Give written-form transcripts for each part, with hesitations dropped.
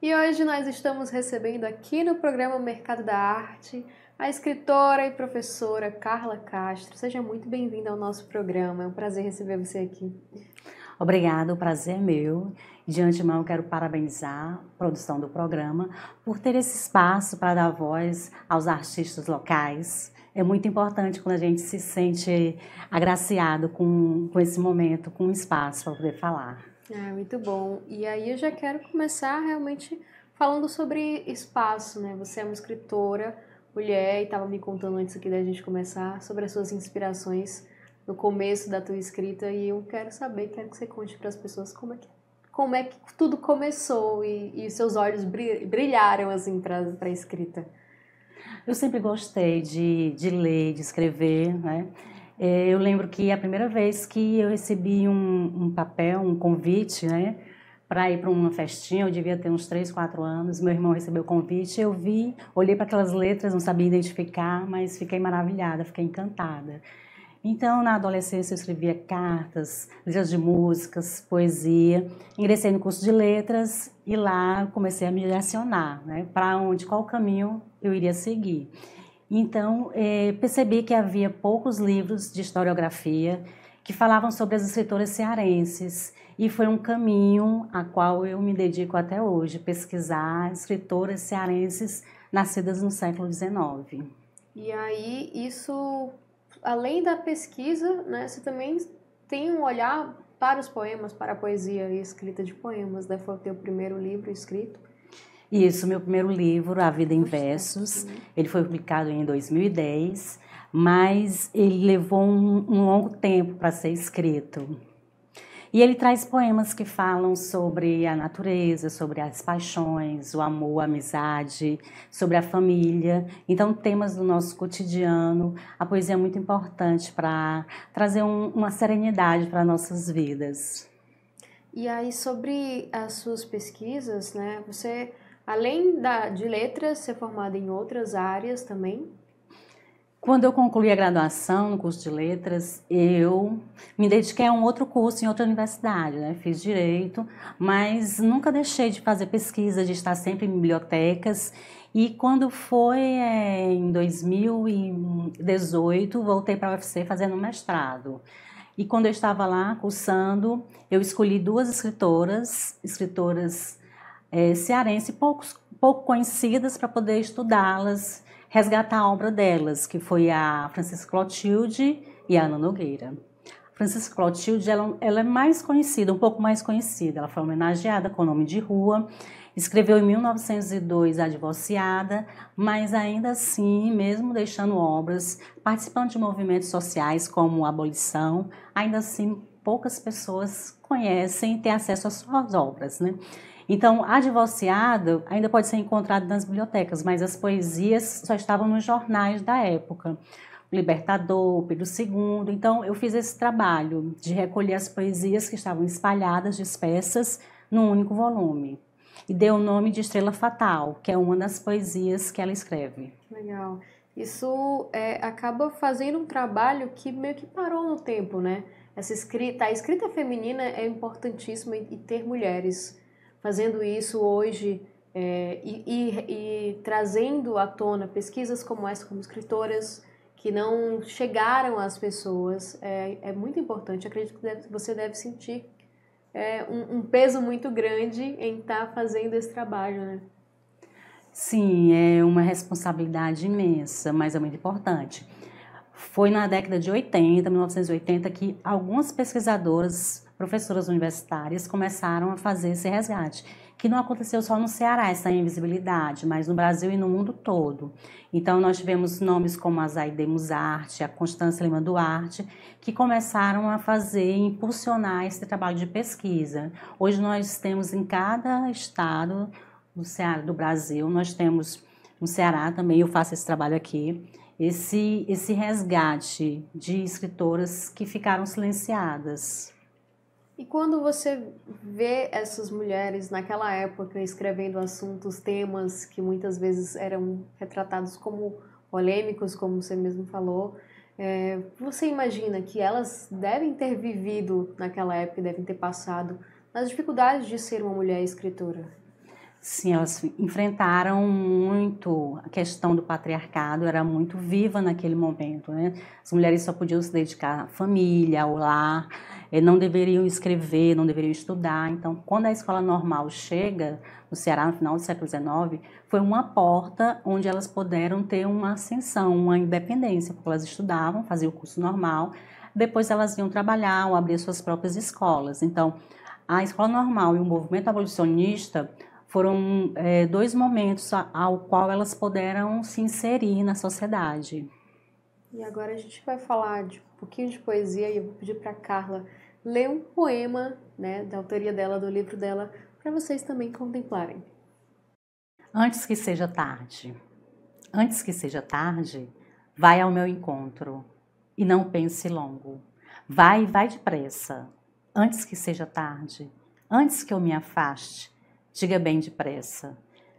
E hoje nós estamos recebendo aqui no programa Mercado da Arte a escritora e professora Carla Castro. Seja muito bem-vinda ao nosso programa, é um prazer receber você aqui. Obrigada, o prazer é meu. De antemão, quero parabenizar a produção do programa por ter esse espaço para dar voz aos artistas locais. É muito importante quando a gente se sente agraciado com esse momento, com um espaço para poder falar. Muito bom. E aí eu já quero começar realmente falando sobre espaço, né? Você é uma escritora, mulher, e estava me contando antes aqui da gente começar sobre as suas inspirações no começo da tua escrita e eu quero saber, quero que você conte para as pessoas como é que tudo começou e seus olhos brilharam assim para a escrita. Eu sempre gostei de ler, de escrever, né? Eu lembro que a primeira vez que eu recebi um papel, um convite, né, para ir para uma festinha, eu devia ter uns 3, 4 anos, meu irmão recebeu o convite, eu vi, olhei para aquelas letras, não sabia identificar, mas fiquei maravilhada, fiquei encantada. Então, na adolescência, eu escrevia cartas, letras de músicas, poesia. Ingressei no curso de letras e lá comecei a me direcionar, né, para onde, qual caminho eu iria seguir. Então, percebi que havia poucos livros de historiografia que falavam sobre as escritoras cearenses e foi um caminho a qual eu me dedico até hoje, pesquisar escritoras cearenses nascidas no século XIX. E aí, isso, além da pesquisa, né, você também tem um olhar para os poemas, para a poesia e escrita de poemas, né? Foi o teu primeiro livro escrito. Isso, meu primeiro livro, A Vida em Versos, ele foi publicado em 2010, mas ele levou um longo tempo para ser escrito. E ele traz poemas que falam sobre a natureza, sobre as paixões, o amor, a amizade, sobre a família. Então, temas do nosso cotidiano. A poesia é muito importante para trazer uma serenidade para nossas vidas. E aí, sobre as suas pesquisas, né? Você, além de letras, ser formada em outras áreas também? Quando eu concluí a graduação no curso de letras, eu me dediquei a um outro curso em outra universidade, né? Fiz direito, mas nunca deixei de fazer pesquisa, de estar sempre em bibliotecas. E quando foi em 2018, voltei para a UFC fazendo mestrado. E quando eu estava lá cursando, eu escolhi duas escritoras cearenses pouco conhecidas para poder estudá-las, resgatar a obra delas, que foi a Francisca Clotilde e a Ana Nogueira. Francisca Clotilde, ela é mais conhecida, um pouco mais conhecida. Ela foi homenageada com o nome de rua, escreveu em 1902 A Divorciada, mas ainda assim, mesmo deixando obras, participando de movimentos sociais como a abolição, ainda assim poucas pessoas conhecem e têm acesso às suas obras, né? Então, A Divorciada ainda pode ser encontrado nas bibliotecas, mas as poesias só estavam nos jornais da época. O Libertador, Pedro II. Então, eu fiz esse trabalho de recolher as poesias que estavam espalhadas, dispersas, num único volume. E deu o nome de Estrela Fatal, que é uma das poesias que ela escreve. Legal. Isso acaba fazendo um trabalho que meio que parou no tempo, né? Essa escrita, a escrita feminina é importantíssima e ter mulheres fazendo isso hoje e trazendo à tona pesquisas como essa, como escritoras que não chegaram às pessoas, é muito importante. Acredito que você deve sentir um peso muito grande em estar fazendo esse trabalho, né? Sim, é uma responsabilidade imensa, mas é muito importante. Foi na década de 80, 1980, que algumas pesquisadoras, professoras universitárias, começaram a fazer esse resgate, que não aconteceu só no Ceará, essa invisibilidade, mas no Brasil e no mundo todo. Então, nós tivemos nomes como a Zaide Musarte, a Constância Lima Duarte, que começaram a fazer, impulsionar esse trabalho de pesquisa. Hoje nós temos em cada estado do Ceará, do Brasil, nós temos no Ceará também, eu faço esse trabalho aqui, esse resgate de escritoras que ficaram silenciadas. E quando você vê essas mulheres naquela época escrevendo assuntos, temas que muitas vezes eram retratados como polêmicos, como você mesmo falou, você imagina que elas devem ter vivido naquela época, devem ter passado nas dificuldades de ser uma mulher escritora? Sim, elas enfrentaram muito a questão do patriarcado, era muito viva naquele momento, né? As mulheres só podiam se dedicar à família, ao lar, não deveriam escrever, não deveriam estudar. Então, quando a escola normal chega no Ceará, no final do século XIX, foi uma porta onde elas puderam ter uma ascensão, uma independência, porque elas estudavam, faziam o curso normal, depois elas iam trabalhar ou abrir suas próprias escolas. Então, a escola normal e o movimento abolicionista foram dois momentos ao qual elas puderam se inserir na sociedade. E agora a gente vai falar de um pouquinho de poesia e eu vou pedir para Carla ler um poema, né, da autoria dela, do livro dela, para vocês também contemplarem. Antes que seja tarde, antes que seja tarde, vai ao meu encontro e não pense longo. Vai depressa, antes que seja tarde, antes que eu me afaste. Diga bem depressa,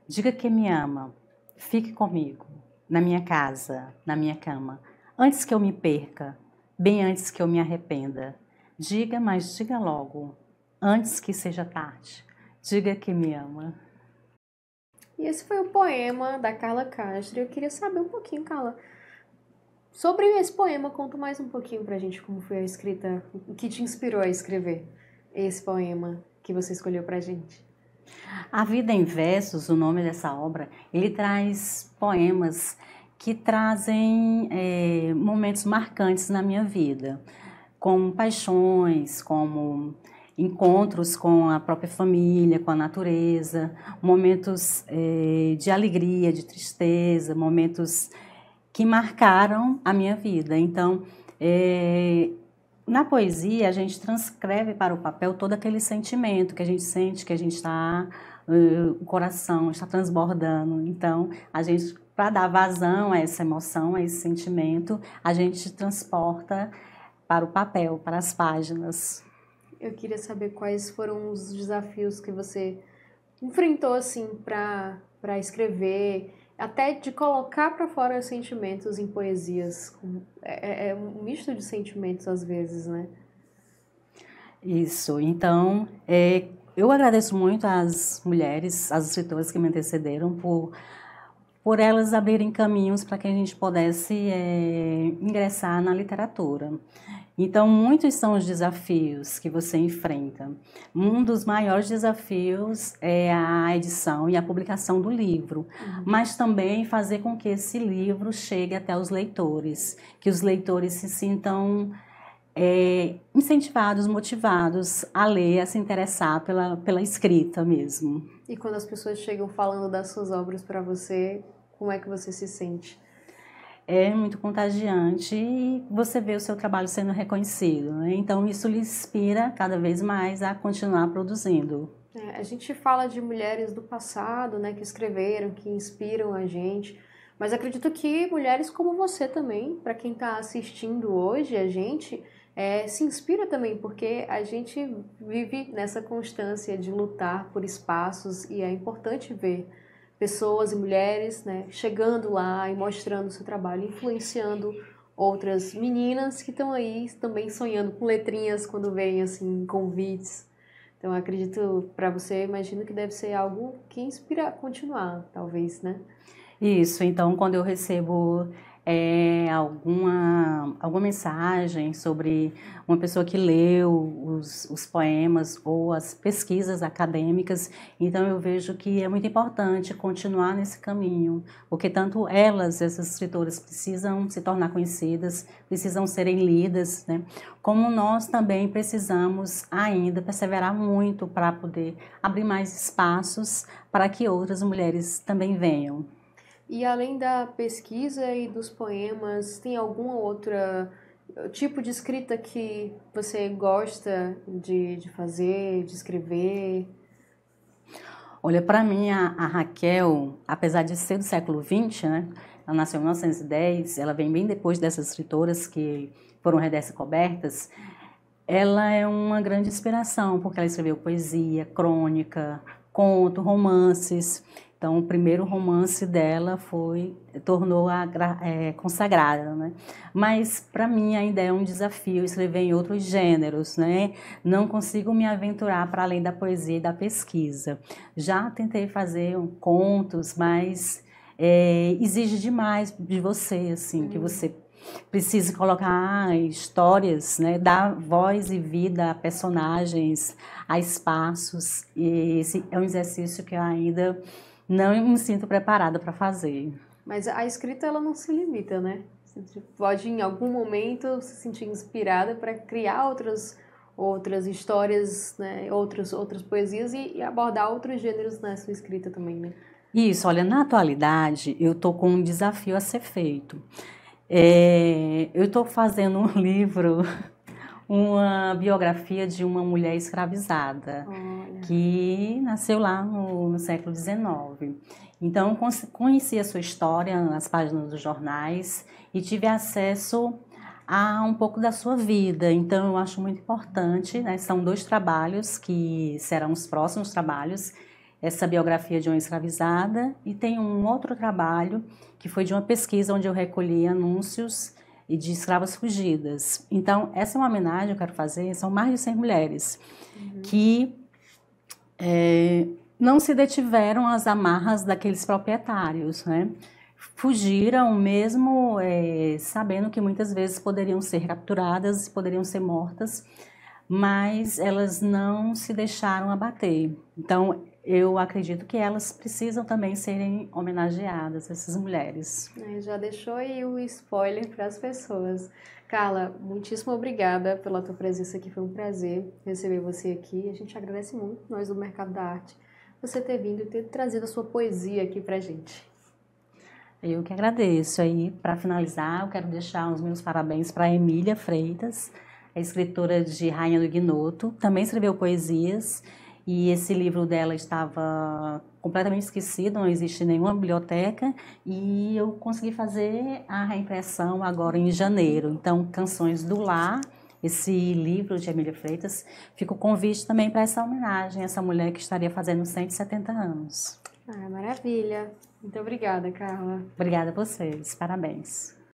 diga que me ama, fique comigo, na minha casa, na minha cama, antes que eu me perca, bem antes que eu me arrependa. Diga, mas diga logo, antes que seja tarde, diga que me ama. E esse foi o poema da Carla Castro. Eu queria saber um pouquinho, Carla, sobre esse poema. Conta mais um pouquinho pra gente como foi a escrita, o que te inspirou a escrever esse poema que você escolheu pra gente. A Vida em Versos, o nome dessa obra, ele traz poemas que trazem momentos marcantes na minha vida, como paixões, como encontros com a própria família, com a natureza, momentos de alegria, de tristeza, momentos que marcaram a minha vida. Então, na poesia, a gente transcreve para o papel todo aquele sentimento que a gente sente, que a gente está, o coração está transbordando. Então, a gente, para dar vazão a essa emoção, a esse sentimento, a gente transporta para o papel, para as páginas. Eu queria saber quais foram os desafios que você enfrentou, assim, para escrever, até de colocar para fora os sentimentos em poesias. É um misto de sentimentos às vezes, né? Isso. Então, eu agradeço muito às mulheres, às escritoras que me antecederam por elas abrirem caminhos para que a gente pudesse ingressar na literatura. Então, muitos são os desafios que você enfrenta. Um dos maiores desafios é a edição e a publicação do livro, mas também fazer com que esse livro chegue até os leitores, que os leitores se sintam incentivados, motivados a ler, a se interessar pela escrita mesmo. E quando as pessoas chegam falando das suas obras para você, como é que você se sente? É muito contagiante e você vê o seu trabalho sendo reconhecido, né? Então isso lhe inspira cada vez mais a continuar produzindo. A gente fala de mulheres do passado, né, que escreveram, que inspiram a gente, mas acredito que mulheres como você também, para quem está assistindo hoje, a gente se inspira também, porque a gente vive nessa constância de lutar por espaços e é importante ver pessoas e mulheres, né, chegando lá e mostrando o seu trabalho, influenciando outras meninas que estão aí também sonhando com letrinhas quando veem assim convites. Então, acredito, para você, imagino que deve ser algo que inspira a continuar, talvez, né? Isso, então quando eu recebo alguma mensagem sobre uma pessoa que leu os poemas ou as pesquisas acadêmicas, então eu vejo que é muito importante continuar nesse caminho, porque tanto elas, essas escritoras, precisam se tornar conhecidas, precisam serem lidas, né? Como nós também precisamos ainda perseverar muito para poder abrir mais espaços para que outras mulheres também venham. E além da pesquisa e dos poemas, tem algum outro tipo de escrita que você gosta de fazer, de escrever? Olha, para mim, a Raquel, apesar de ser do século XX, né, ela nasceu em 1910, ela vem bem depois dessas escritoras que foram redescobertas, ela é uma grande inspiração, porque ela escreveu poesia, crônica, conto, romances. Então, o primeiro romance dela tornou-a consagrada, né? Mas, para mim, ainda é um desafio escrever em outros gêneros, né? Não consigo me aventurar para além da poesia e da pesquisa. Já tentei fazer contos, mas exige demais de você, assim, que você precise colocar histórias, né? Dar voz e vida a personagens, a espaços. E esse é um exercício que eu ainda não me sinto preparada para fazer. Mas a escrita, ela não se limita, né? Você pode, em algum momento, se sentir inspirada para criar outras histórias, né? Outras poesias e abordar outros gêneros na sua escrita também, né? Isso, olha, na atualidade, eu estou com um desafio a ser feito. Eu estou fazendo um livro, uma biografia de uma mulher escravizada, que nasceu lá no século XIX. Então, conheci a sua história nas páginas dos jornais e tive acesso a um pouco da sua vida. Então, eu acho muito importante, né? São 2 trabalhos que serão os próximos trabalhos, essa biografia de uma escravizada, e tem um outro trabalho que foi de uma pesquisa onde eu recolhi anúncios de escravas fugidas. Então, essa é uma homenagem que eu quero fazer, são mais de 100 mulheres que não se detiveram às amarras daqueles proprietários, né? Fugiram mesmo sabendo que muitas vezes poderiam ser capturadas, poderiam ser mortas, mas elas não se deixaram abater. Então, eu acredito que elas precisam também serem homenageadas, essas mulheres. Já deixou aí o spoiler para as pessoas. Carla, muitíssimo obrigada pela tua presença aqui, foi um prazer receber você aqui. A gente agradece muito, nós do Mercado da Arte, você ter vindo e ter trazido a sua poesia aqui para a gente. Eu que agradeço. Aí, para finalizar, eu quero deixar os meus parabéns para a Emília Freitas, a escritora de Rainha do Ignoto, também escreveu poesias, e esse livro dela estava completamente esquecido, não existe nenhuma biblioteca, e eu consegui fazer a reimpressão agora em janeiro. Então, Canções do Lar, esse livro de Emília Freitas, fica o convite também para essa homenagem a essa mulher que estaria fazendo 170 anos. Maravilha! Muito obrigada, Carla. Obrigada a vocês, parabéns.